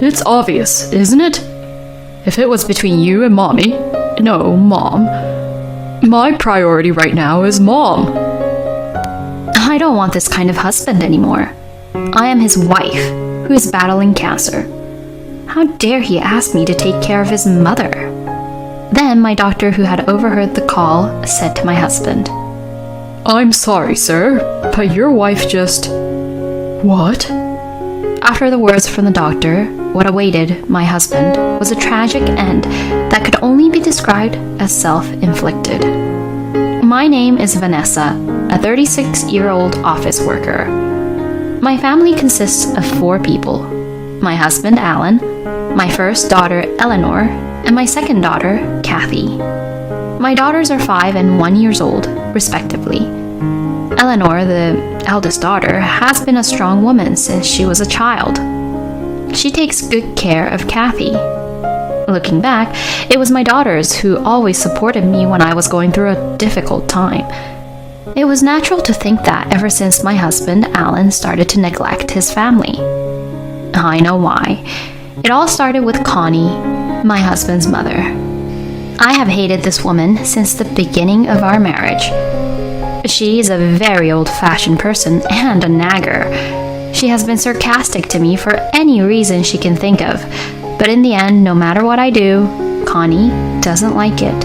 It's obvious, isn't it? If it was between you and Mommy, no, Mom, my priority right now is Mom. I don't want this kind of husband anymore. I am his wife, who is battling cancer. How dare he ask me to take care of his mother? Then my doctor, who had overheard the call, said to my husband, I'm sorry, sir, but your wife just... What? After the words from the doctor, what awaited my husband was a tragic end that could only be described as self-inflicted. My name is Vanessa, a 36-year-old office worker. My family consists of 4 people: my husband, Alan, my first daughter, Eleanor, and my second daughter, Kathy. My daughters are 5 and 1 years old, respectively. Eleanor, the eldest daughter, has been a strong woman since she was a child. She takes good care of Kathy. Looking back, it was my daughters who always supported me when I was going through a difficult time. It was natural to think that ever since my husband, Alan, started to neglect his family. I know why. It all started with Connie, my husband's mother. I have hated this woman since the beginning of our marriage. She is a very old-fashioned person and a nagger. She has been sarcastic to me for any reason she can think of, but in the end, no matter what I do, Connie doesn't like it.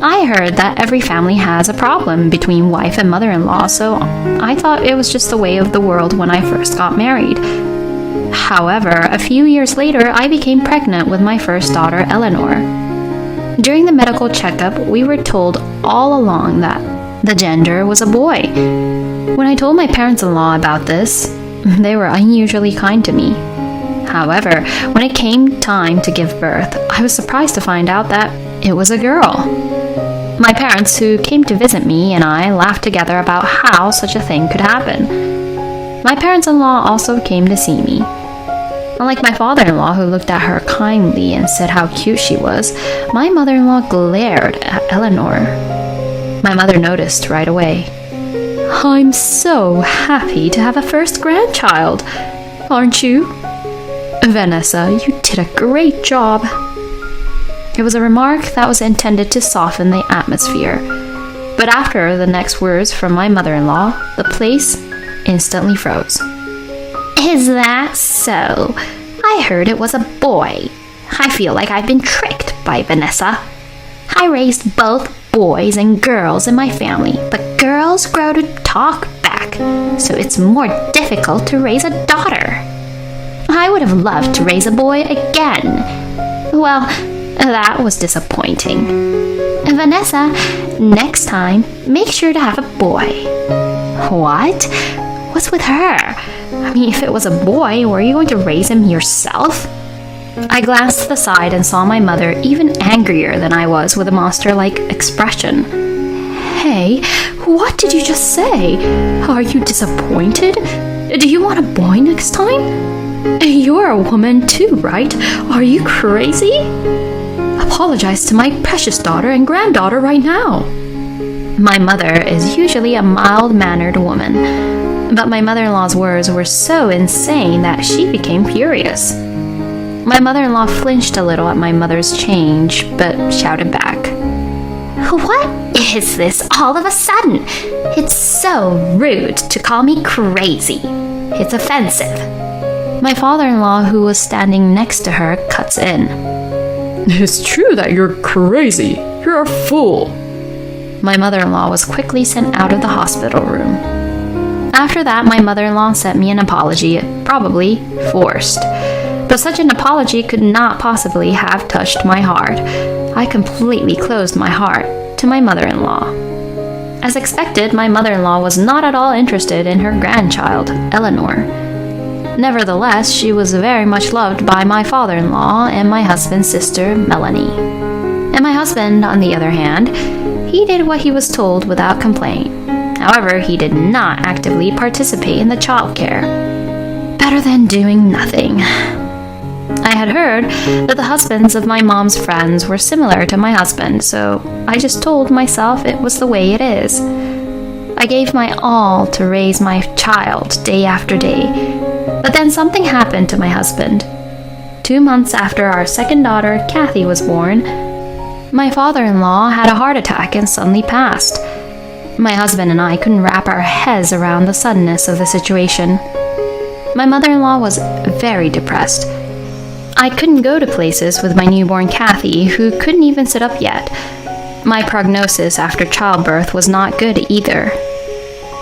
I heard that every family has a problem between wife and mother-in-law, so I thought it was just the way of the world when I first got married. However, a few years later, I became pregnant with my first daughter, Eleanor. During the medical checkup, we were told all along that the gender was a boy. When I told my parents-in-law about this, they were unusually kind to me. However, when it came time to give birth, I was surprised to find out that it was a girl. My parents, who came to visit me, and I laughed together about how such a thing could happen. My parents-in-law also came to see me. Unlike my father-in-law, who looked at her kindly and said how cute she was, my mother-in-law glared at Eleanor. My mother noticed right away. I'm so happy to have a first grandchild, aren't you? Vanessa, you did a great job. It was a remark that was intended to soften the atmosphere, but after the next words from my mother-in-law, the place instantly froze. Is that so? I heard it was a boy. I feel like I've been tricked by Vanessa. I raised both boys and girls in my family, but girls grow to talk back, so it's more difficult to raise a daughter. I would have loved to raise a boy again. Well, that was disappointing. Vanessa, next time, make sure to have a boy. What? What's with her? I mean, if it was a boy, were you going to raise him yourself? I glanced to the side and saw my mother even angrier than I was, with a monster-like expression. Hey, what did you just say? Are you disappointed? Do you want a boy next time? You're a woman too, right? Are you crazy? Apologize to my precious daughter and granddaughter right now. My mother is usually a mild-mannered woman, but my mother-in-law's words were so insane that she became furious. My mother-in-law flinched a little at my mother's change, but shouted back, What is this all of a sudden? It's so rude to call me crazy. It's offensive. My father-in-law, who was standing next to her, cuts in. It's true that you're crazy. You're a fool. My mother-in-law was quickly sent out of the hospital room. After that, my mother-in-law sent me an apology, probably forced. But such an apology could not possibly have touched my heart. I completely closed my heart to my mother-in-law. As expected, my mother-in-law was not at all interested in her grandchild, Eleanor. Nevertheless, she was very much loved by my father-in-law and my husband's sister, Melanie. And my husband, on the other hand, he did what he was told without complaint. However, he did not actively participate in the childcare. Better than doing nothing. I had heard that the husbands of my mom's friends were similar to my husband, so I just told myself it was the way it is. I gave my all to raise my child day after day, but then something happened to my husband. 2 months after our second daughter, Kathy, was born, my father-in-law had a heart attack and suddenly passed. My husband and I couldn't wrap our heads around the suddenness of the situation. My mother-in-law was very depressed. I couldn't go to places with my newborn Kathy, who couldn't even sit up yet. My prognosis after childbirth was not good either.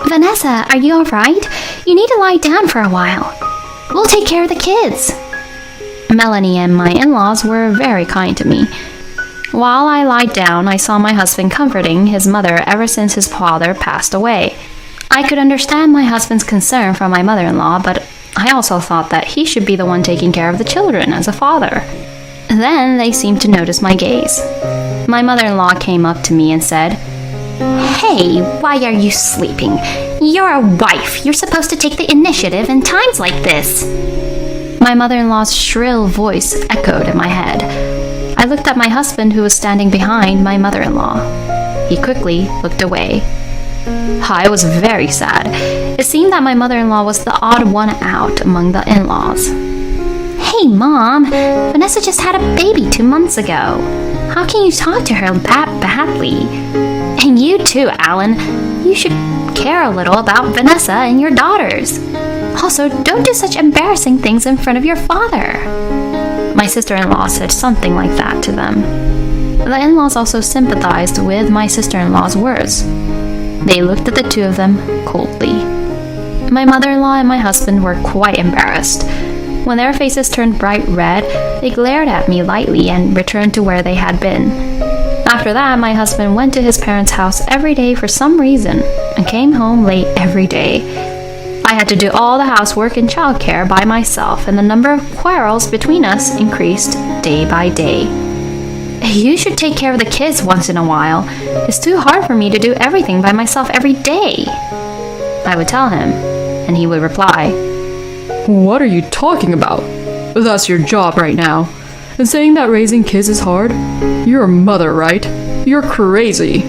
"Vanessa, are you all right? You need to lie down for a while. We'll take care of the kids." Melanie and my in-laws were very kind to me. While I lied down, I saw my husband comforting his mother ever since his father passed away. I could understand my husband's concern for my mother-in-law, but I also thought that he should be the one taking care of the children as a father. Then they seemed to notice my gaze. My mother-in-law came up to me and said, "Hey, why are you sleeping? You're a wife. You're supposed to take the initiative in times like this." My mother-in-law's shrill voice echoed in my head. I looked at my husband, who was standing behind my mother-in-law. He quickly looked away. I was very sad. It seemed that my mother-in-law was the odd one out among the in-laws. "Hey, Mom, Vanessa just had a baby 2 months ago. How can you talk to her that badly? And you too, Alan. You should care a little about Vanessa and your daughters. Also, don't do such embarrassing things in front of your father." My sister-in-law said something like that to them. The in-laws also sympathized with my sister-in-law's words. They looked at the two of them coldly. My mother-in-law and my husband were quite embarrassed. When their faces turned bright red, they glared at me lightly and returned to where they had been. After that, my husband went to his parents' house every day for some reason and came home late every day. I had to do all the housework and childcare by myself, and the number of quarrels between us increased day by day. "You should take care of the kids once in a while. It's too hard for me to do everything by myself every day," I would tell him, and he would reply, What are you talking about? That's your job right now. And saying that raising kids is hard? You're a mother, right? You're crazy.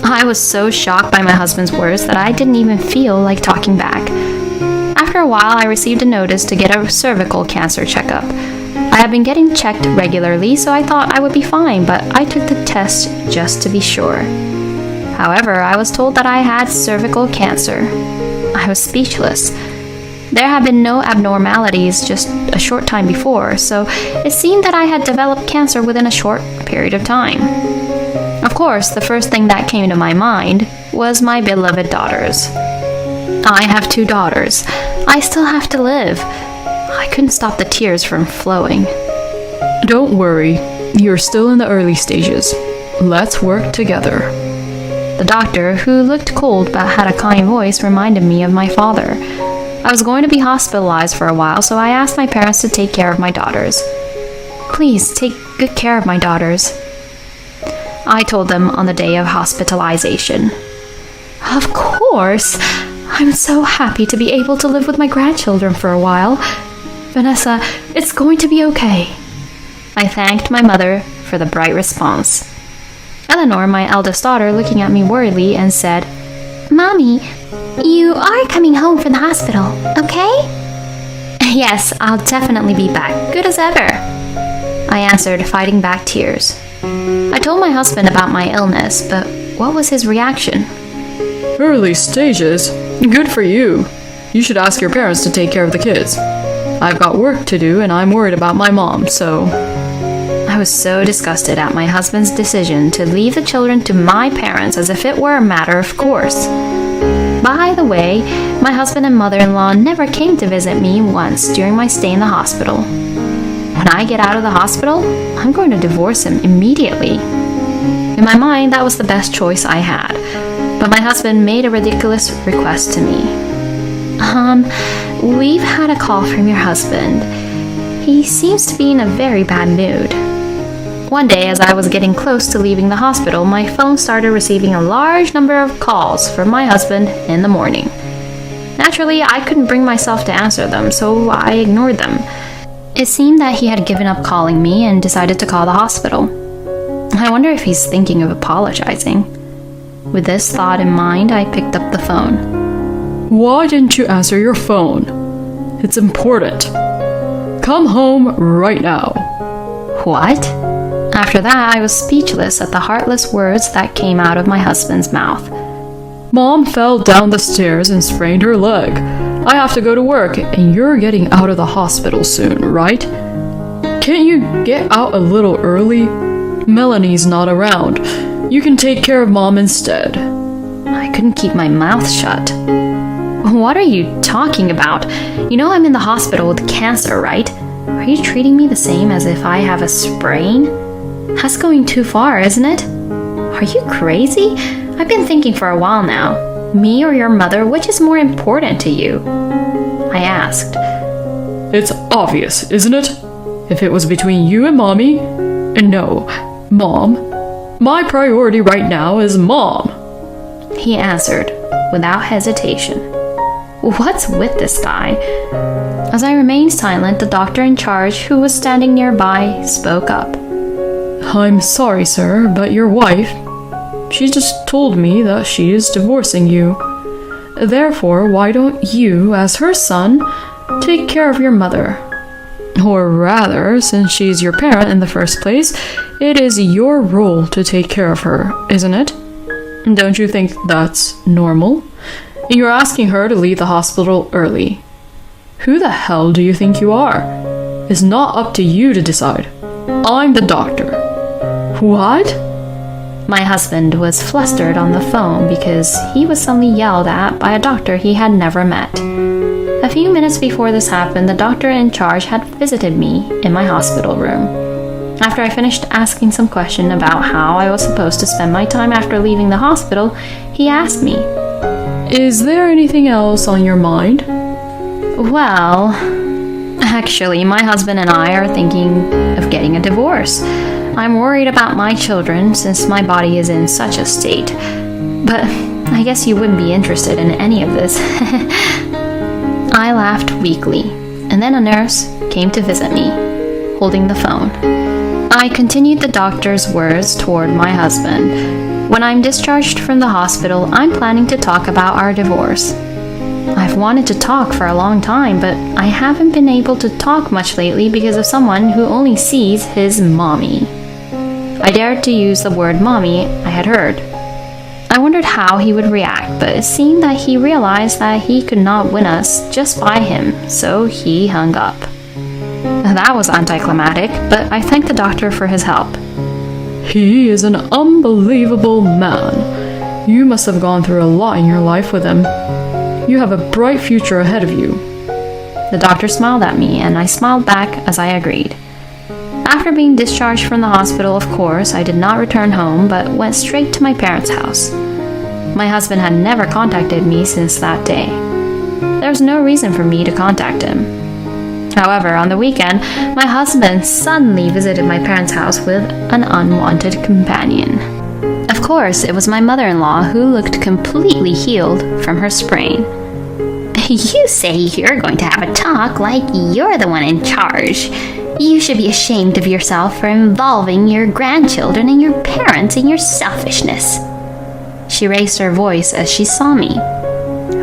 I was so shocked by my husband's words that I didn't even feel like talking back. After a while, I received a notice to get a cervical cancer checkup. I had been getting checked regularly, so I thought I would be fine, but I took the test just to be sure. However, I was told that I had cervical cancer. I was speechless. There had been no abnormalities just a short time before, so it seemed that I had developed cancer within a short period of time. Of course, the first thing that came to my mind was my beloved daughters. I have 2 daughters. I still have to live. I couldn't stop the tears from flowing. Don't worry. You're still in the early stages. Let's work together. The doctor, who looked cold but had a kind voice, reminded me of my father. I was going to be hospitalized for a while, so I asked my parents to take care of my daughters. "Please take good care of my daughters," I told them on the day of hospitalization. "Of course. I'm so happy to be able to live with my grandchildren for a while. Vanessa, it's going to be okay." I thanked my mother for the bright response. Eleanor, my eldest daughter, looking at me worriedly and said, "Mommy, you are coming home from the hospital, okay?" "Yes, I'll definitely be back, good as ever," I answered, fighting back tears. I told my husband about my illness, but what was his reaction? Early stages? Good for you. You should ask your parents to take care of the kids. I've got work to do and I'm worried about my mom, so... I was so disgusted at my husband's decision to leave the children to my parents as if it were a matter of course. By the way, my husband and mother-in-law never came to visit me once during my stay in the hospital. When I get out of the hospital, I'm going to divorce him immediately. In my mind, that was the best choice I had, but my husband made a ridiculous request to me. We've had a call from your husband. He seems to be in a very bad mood." One day, as I was getting close to leaving the hospital, my phone started receiving a large number of calls from my husband in the morning. Naturally, I couldn't bring myself to answer them, so I ignored them. It seemed that he had given up calling me and decided to call the hospital. I wonder if he's thinking of apologizing. With this thought in mind, I picked up the phone. Why didn't you answer your phone? It's important. Come home right now. What? After that, I was speechless at the heartless words that came out of my husband's mouth. Mom fell down the stairs and sprained her leg. I have to go to work, and you're getting out of the hospital soon, right? Can't you get out a little early? Melanie's not around. You can take care of Mom instead. I couldn't keep my mouth shut. What are you talking about? You know I'm in the hospital with cancer, right? Are you treating me the same as if I have a sprain? That's going too far, isn't it? Are you crazy? I've been thinking for a while now. Me or your mother, which is more important to you? I asked. It's obvious, isn't it? If it was between you and Mommy, no, Mom. My priority right now is Mom. He answered, without hesitation. What's with this guy? As I remained silent, the doctor in charge, who was standing nearby, spoke up. I'm sorry, sir, but your wife, she just told me that she is divorcing you. Therefore, why don't you, as her son, take care of your mother? Or rather, since she's your parent in the first place, it is your role to take care of her, isn't it? Don't you think that's normal? You're asking her to leave the hospital early. Who the hell do you think you are? It's not up to you to decide. I'm the doctor. What? My husband was flustered on the phone because he was suddenly yelled at by a doctor he had never met. A few minutes before this happened, the doctor in charge had visited me in my hospital room. After I finished asking some question about how I was supposed to spend my time after leaving the hospital, he asked me, Is there anything else on your mind? Well, actually, my husband and I are thinking of getting a divorce. I'm worried about my children since my body is in such a state. But I guess you wouldn't be interested in any of this. I laughed weakly, and then a nurse came to visit me, holding the phone. I continued the doctor's words toward my husband. When I'm discharged from the hospital, I'm planning to talk about our divorce. I've wanted to talk for a long time, but I haven't been able to talk much lately because of someone who only sees his mommy. I dared to use the word mommy I had heard. I wondered how he would react, but it seemed that he realized that he could not win us just by him, so he hung up. That was anticlimactic, but I thanked the doctor for his help. He is an unbelievable man. You must have gone through a lot in your life with him. You have a bright future ahead of you. The doctor smiled at me, and I smiled back as I agreed. After being discharged from the hospital, of course, I did not return home, but went straight to my parents' house. My husband had never contacted me since that day. There was no reason for me to contact him. However, on the weekend, my husband suddenly visited my parents' house with an unwanted companion. Of course, it was my mother-in-law, who looked completely healed from her sprain. You say you're going to have a talk like you're the one in charge. You should be ashamed of yourself for involving your grandchildren and your parents in your selfishness. She raised her voice as she saw me.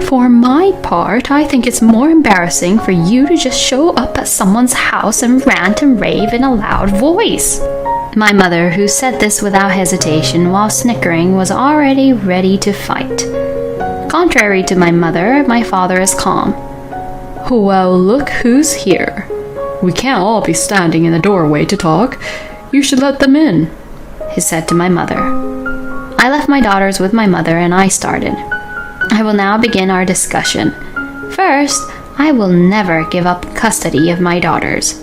For my part, I think it's more embarrassing for you to just show up at someone's house and rant and rave in a loud voice. My mother, who said this without hesitation while snickering, was already ready to fight. Contrary to my mother, my father is calm. Well, look who's here. We can't all be standing in the doorway to talk. You should let them in, he said to my mother. I left my daughters with my mother and I started. I will now begin our discussion. First, I will never give up custody of my daughters.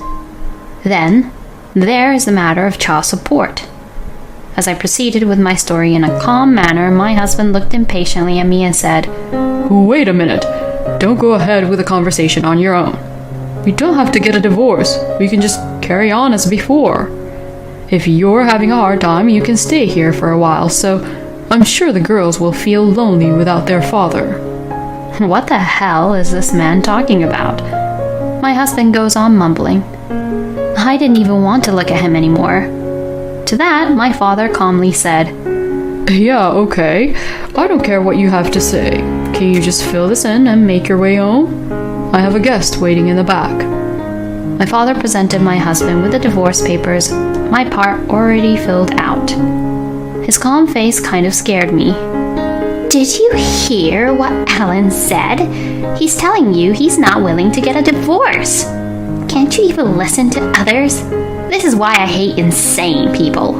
Then, there is the matter of child support. As I proceeded with my story in a calm manner, my husband looked impatiently at me and said, Wait a minute. Don't go ahead with the conversation on your own. We don't have to get a divorce. We can just carry on as before. If you're having a hard time, you can stay here for a while, so I'm sure the girls will feel lonely without their father. What the hell is this man talking about? My husband goes on mumbling. I didn't even want to look at him anymore. To that, my father calmly said, Yeah, okay. I don't care what you have to say. Can you just fill this in and make your way home? I have a guest waiting in the back. My father presented my husband with the divorce papers, my part already filled out. His calm face kind of scared me. Did you hear what Alan said? He's telling you he's not willing to get a divorce. Can't you even listen to others? This is why I hate insane people.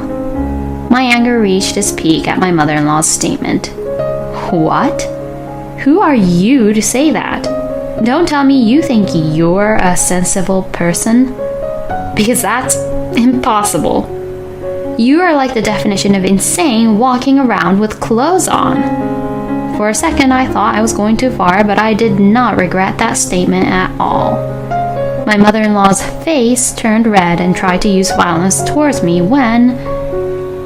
My anger reached its peak at my mother-in-law's statement. What? Who are you to say that? Don't tell me you think you're a sensible person. Because that's impossible. You are like the definition of insane walking around with clothes on. For a second, I thought I was going too far, but I did not regret that statement at all. My mother-in-law's face turned red and tried to use violence towards me when...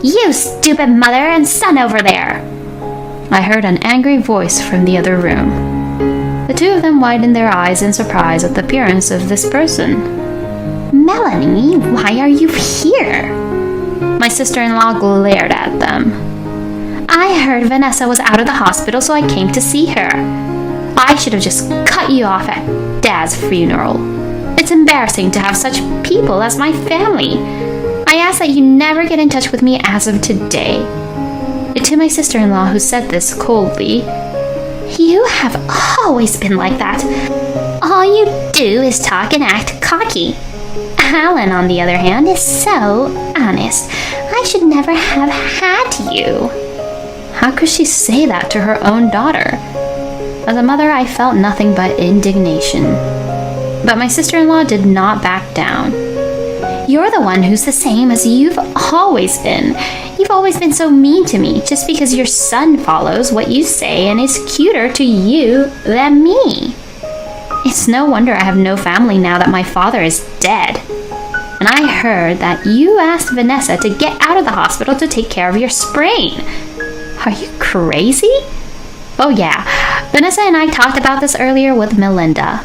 You stupid mother and son over there! I heard an angry voice from the other room. The two of them widened their eyes in surprise at the appearance of this person. Melanie, why are you here? My sister-in-law glared at them. I heard Vanessa was out of the hospital, so I came to see her. I should have just cut you off at Dad's funeral. It's embarrassing to have such people as my family. I ask that you never get in touch with me as of today. To my sister-in-law, who said this coldly, You have always been like that. All you do is talk and act cocky. Alan, on the other hand, is so honest. I should never have had you. How could she say that to her own daughter? As a mother, I felt nothing but indignation. But my sister-in-law did not back down. You're the one who's the same as you've always been. You've always been so mean to me just because your son follows what you say and is cuter to you than me. It's no wonder I have no family now that my father is dead. And I heard that you asked Vanessa to get out of the hospital to take care of your sprain. Are you crazy? Oh yeah, Vanessa and I talked about this earlier with Melinda.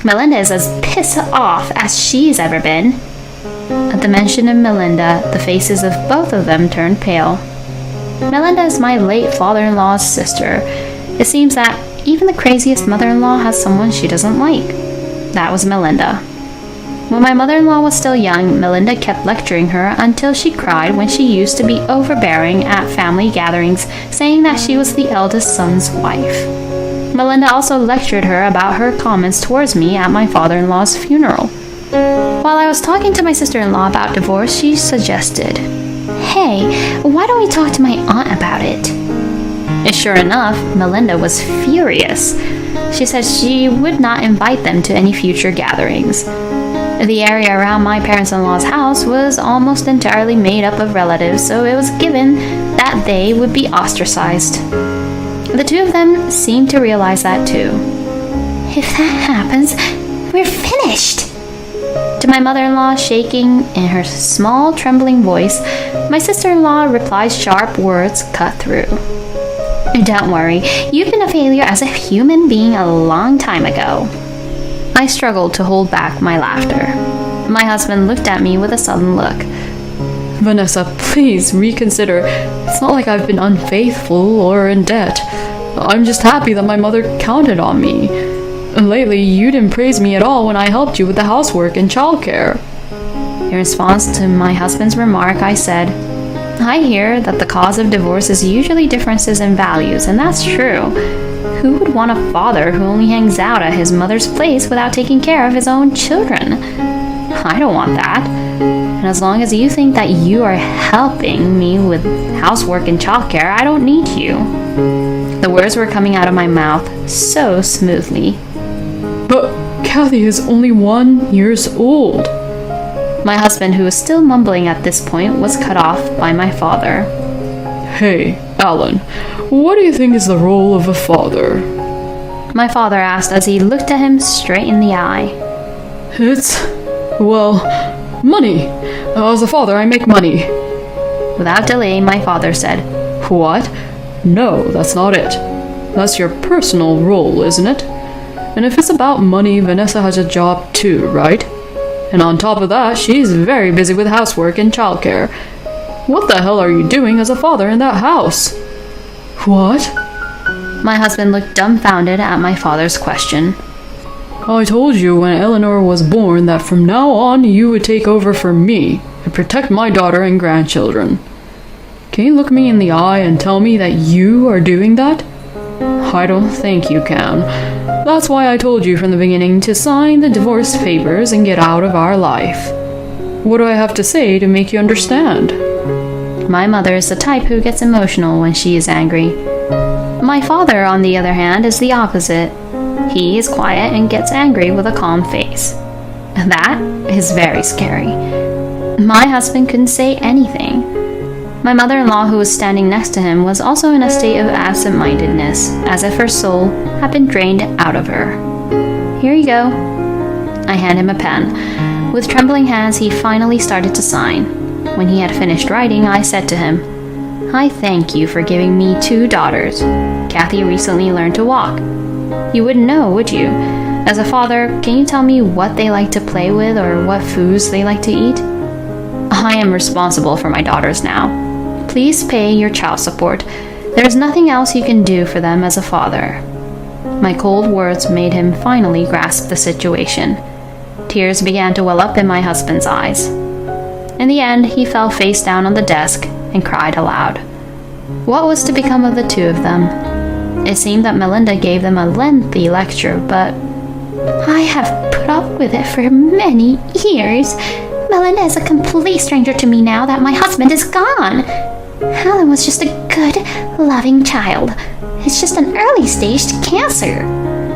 Melinda is as pissed off as she's ever been. At the mention of Melinda, the faces of both of them turned pale. Melinda is my late father-in-law's sister. It seems that even the craziest mother-in-law has someone she doesn't like. That was Melinda. When my mother-in-law was still young, Melinda kept lecturing her until she cried when she used to be overbearing at family gatherings, saying that she was the eldest son's wife. Melinda also lectured her about her comments towards me at my father-in-law's funeral. While I was talking to my sister-in-law about divorce, she suggested, Hey, why don't we talk to my aunt about it? And sure enough, Melinda was furious. She said she would not invite them to any future gatherings. The area around my parents-in-law's house was almost entirely made up of relatives, so it was given that they would be ostracized. The two of them seemed to realize that too. If that happens, we're finished. To my mother-in-law, shaking in her small, trembling voice, my sister-in-law replied sharp words cut through. Don't worry, you've been a failure as a human being a long time ago. I struggled to hold back my laughter. My husband looked at me with a sudden look. Vanessa, please reconsider. It's not like I've been unfaithful or in debt. I'm just happy that my mother counted on me. And lately, you didn't praise me at all when I helped you with the housework and childcare. In response to my husband's remark, I said, I hear that the cause of divorce is usually differences in values, and that's true. Who would want a father who only hangs out at his mother's place without taking care of his own children? I don't want that. And as long as you think that you are helping me with housework and childcare, I don't need you. The words were coming out of my mouth so smoothly. But Kathy is only 1 year old. My husband, who was still mumbling at this point, was cut off by my father. Hey, Alan, what do you think is the role of a father? My father asked as he looked at him straight in the eye. It's, well, money. As a father, I make money. Without delay, my father said, What? No, that's not it. That's your personal role, isn't it? And if it's about money, Vanessa has a job too, right? And on top of that, she's very busy with housework and childcare. What the hell are you doing as a father in that house? What? My husband looked dumbfounded at my father's question. I told you when Eleanor was born that from now on you would take over for me and protect my daughter and grandchildren. Can you look me in the eye and tell me that you are doing that? I don't think you can. That's why I told you from the beginning to sign the divorce papers and get out of our life. What do I have to say to make you understand? My mother is the type who gets emotional when she is angry. My father, on the other hand, is the opposite. He is quiet and gets angry with a calm face. That is very scary. My husband couldn't say anything. My mother-in-law, who was standing next to him, was also in a state of absent-mindedness, as if her soul had been drained out of her. Here you go. I hand him a pen. With trembling hands, he finally started to sign. When he had finished writing, I said to him, I thank you for giving me 2 daughters. Kathy recently learned to walk. You wouldn't know, would you? As a father, can you tell me what they like to play with or what foods they like to eat? I am responsible for my daughters now. Please pay your child support. There is nothing else you can do for them as a father. My cold words made him finally grasp the situation. Tears began to well up in my husband's eyes. In the end, he fell face down on the desk and cried aloud. What was to become of the 2 of them? It seemed that Melinda gave them a lengthy lecture, but I have put up with it for many years. Melinda is a complete stranger to me now that my husband is gone. Helen was just a good, loving child. It's just an early-stage cancer.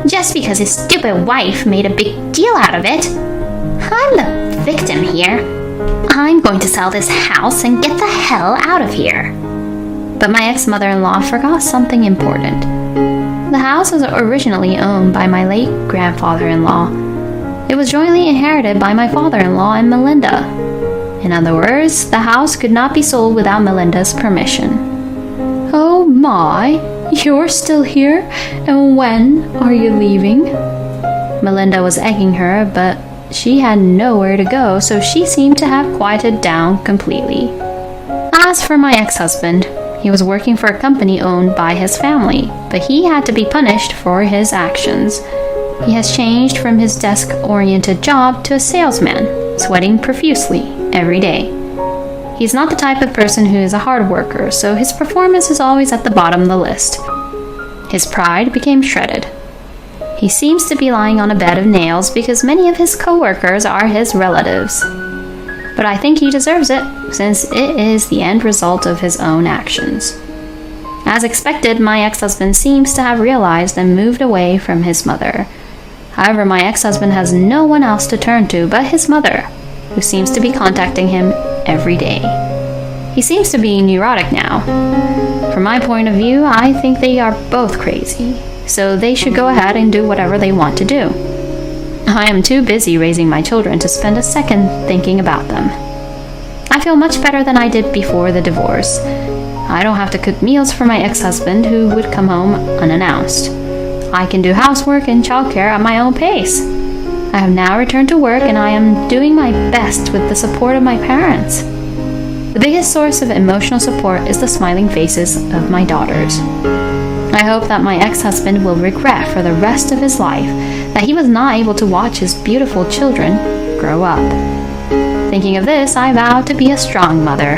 Just because his stupid wife made a big deal out of it. I'm the victim here. I'm going to sell this house and get the hell out of here. But my ex-mother-in-law forgot something important. The house was originally owned by my late grandfather-in-law. It was jointly inherited by my father-in-law and Melinda. In other words, the house could not be sold without Melinda's permission. Oh my, you're still here? And when are you leaving? Melinda was egging her, but she had nowhere to go, so she seemed to have quieted down completely. As for my ex-husband, he was working for a company owned by his family, but he had to be punished for his actions. He has changed from his desk-oriented job to a salesman, sweating profusely every day. He's not the type of person who is a hard worker, so his performance is always at the bottom of the list. His pride became shredded. He seems to be lying on a bed of nails because many of his co-workers are his relatives. But I think he deserves it, since it is the end result of his own actions. As expected, my ex-husband seems to have realized and moved away from his mother. However, my ex-husband has no one else to turn to but his mother, who seems to be contacting him every day. He seems to be neurotic now. From my point of view, I think they are both crazy, so they should go ahead and do whatever they want to do. I am too busy raising my children to spend a second thinking about them. I feel much better than I did before the divorce. I don't have to cook meals for my ex-husband who would come home unannounced. I can do housework and childcare at my own pace. I have now returned to work and I am doing my best with the support of my parents. The biggest source of emotional support is the smiling faces of my daughters. I hope that my ex-husband will regret for the rest of his life that he was not able to watch his beautiful children grow up. Thinking of this, I vow to be a strong mother.